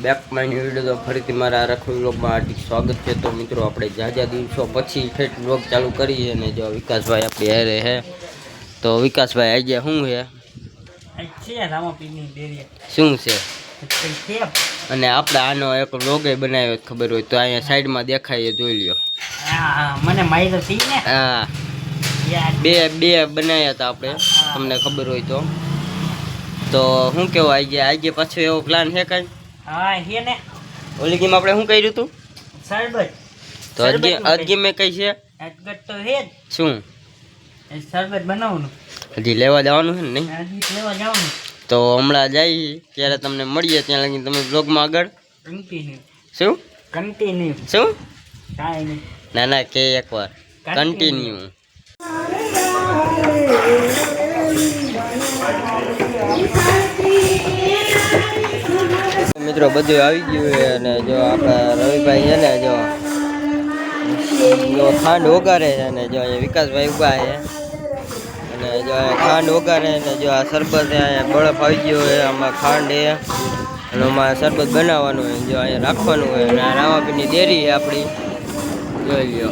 Back mind video તો ફરીથી મારા રખડુ વ્લોગમાં હાર્દિક સ્વાગત છે। તો મિત્રો આપણે જાજા દિવસો પછી ઠેઠ વ્લોગ ચાલુ કરીએ અને જો વિકાસભાઈ આપણી હારે હે। તો વિકાસભાઈ આજે શું છે અને આપણે આનો એક વ્લોગ બનાવ્યો ખબર હોય તો અહીંયા સાઈડમાં દેખાય જોઈ લ્યો। મને માહિતી હતી ને। હા બે બનાવ્યા હતા આપણે, તમને ખબર હોય તો શું કેવું આજે પાછો એવો પ્લાન છે કઈ? હા હે ને। ઓલી ગેમ આપણે શું કર્યું હતું? શરબત। તો અજગે મેં કઈ છે? અજગટ તો હે જ। શું? શરબત બનાવવાનું હજી લેવા જવાનું છે ને? નહીં હજી લેવા જવાનું। તો હમણાં જઈએ ત્યારે તમને મળીએ, ત્યાં લગી તમે બ્લોગમાં આગળ કન્ટિન્યુ। શું કન્ટિન્યુ? શું? કાંઈ નહીં। ના કે એકવાર કન્ટિન્યુ। મિત્રો બધું આવી ગયું છે અને જો આપણા રવિભાઈ છે ને જો ખાંડ ઓગારે છે અને જો અહીંયા વિકાસભાઈ ઉભા છે અને જો ખાંડ ઓગારે ને જો આ શરબત અહીંયા બરફ આવી ગયો છે, આમાં ખાંડ છે અને આમાં શરબત બનાવવાનું હોય, જો અહીંયા રાખવાનું હોય અને રામાપીરની ડેરી છે આપણી, જોઈ લ્યો।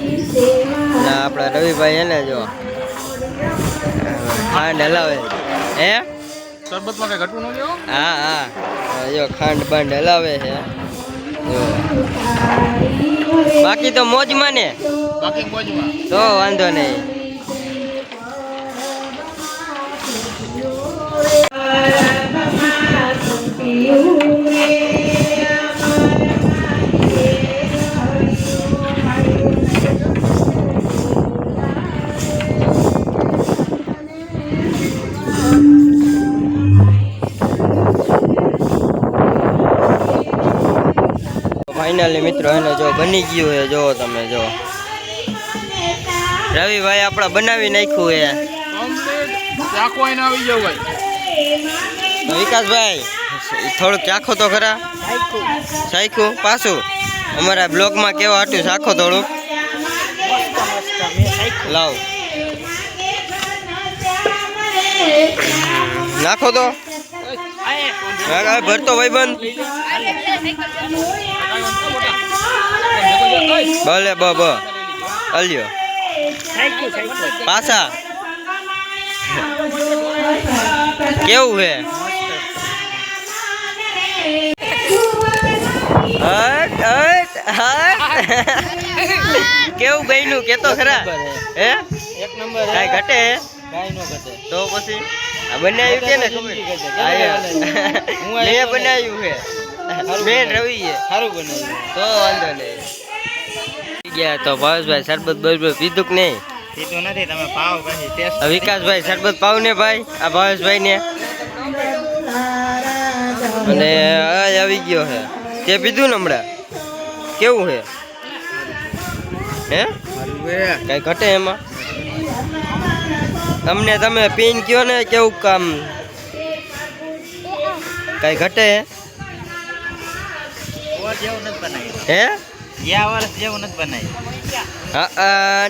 અને આપણા રવિભાઈ છે ને જો ખાંડ હલાવે હે શરબતમાં કઈ ઘટવું ન લેવો। હા જો ખાંડ બાંડ હલાવે છે જો, બાકી તો મોજમાં ને, બાકી મોજમાં તો વાંધો નહીં। ફાઇનલી મિત્રો એને જો બની ગયું છે, જો તમે જો રવિભાઈ આપણા બનાવી નાખ્યું છે। વિકાસભાઈ થોડુંક ચાખો તો ખરા, ચાખ્યું પાછું અમારા બ્લોગમાં કેવા હતું, ચાખો થોડુંક, લાવ નાખો તો ભરતો ભાઈબંધ ભલે અલ્યો પાછા કેવું છે? કેવું બન્યું કેતો ખરા? હે એક નંબર, કાંઈ ઘટે? કાંઈ ન ઘટે તો પછી આ બનાવ્યું કે ને ખબર મેં બનાવ્યું છે, મેન રવિએ સારું બનાવ્યું તો વાંધો નહીં। ગયા તો ભાવેશભાઈ શરબત બરબત પીધું કે નહીં? પીધું નથી, તમે પાવ પછી ટેસ્ટ। વિકાસભાઈ શરબત પાવ ને ભાઈ આ ભાવેશભાઈ ને, અને આવી ગયો છે તે પીધું ને હમણાં, કેવું છે? હે કઈ ઘટે એમાં? અમને તમે પીન કયો ને કેવું કામ, કઈ ઘટે? હે વર્ષ જેવું નથી બનાવી। હા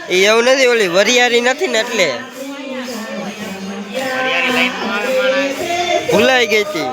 એવું નથી, ઓલી વરિયારી નથી ને એટલે ભૂલાઈ ગઈ હતી।